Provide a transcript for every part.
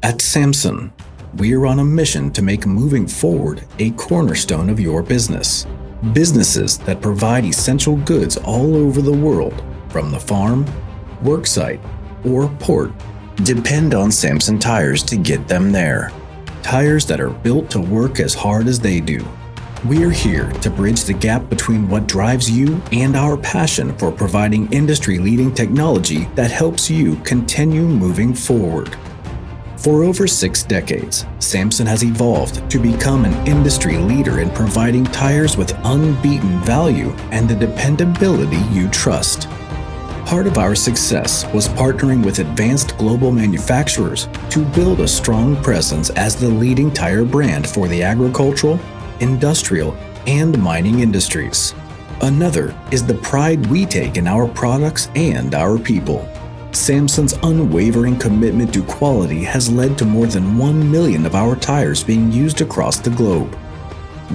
At Samson, we're on a mission to make moving forward a cornerstone of your business. Businesses that provide essential goods all over the world, from the farm, worksite, or port, depend on Samson Tires to get them there. Tires that are built to work as hard as they do. We're here to bridge the gap between what drives you and our passion for providing industry-leading technology that helps you continue moving forward. For over 6 decades, Samson has evolved to become an industry leader in providing tires with unbeaten value and the dependability you trust. Part of our success was partnering with advanced global manufacturers to build a strong presence as the leading tire brand for the agricultural, industrial, and mining industries. Another is the pride we take in our products and our people. Samson's unwavering commitment to quality has led to more than 1 million of our tires being used across the globe.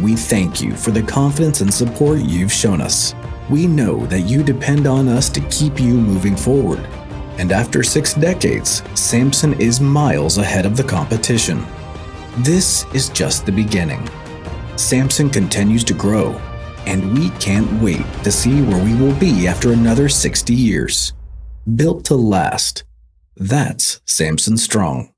We thank you for the confidence and support you've shown us. We know that you depend on us to keep you moving forward. And after 6 decades, Samson is miles ahead of the competition. This is just the beginning. Samson continues to grow, and we can't wait to see where we will be after another 60 years. Built to last. That's Samson Strong.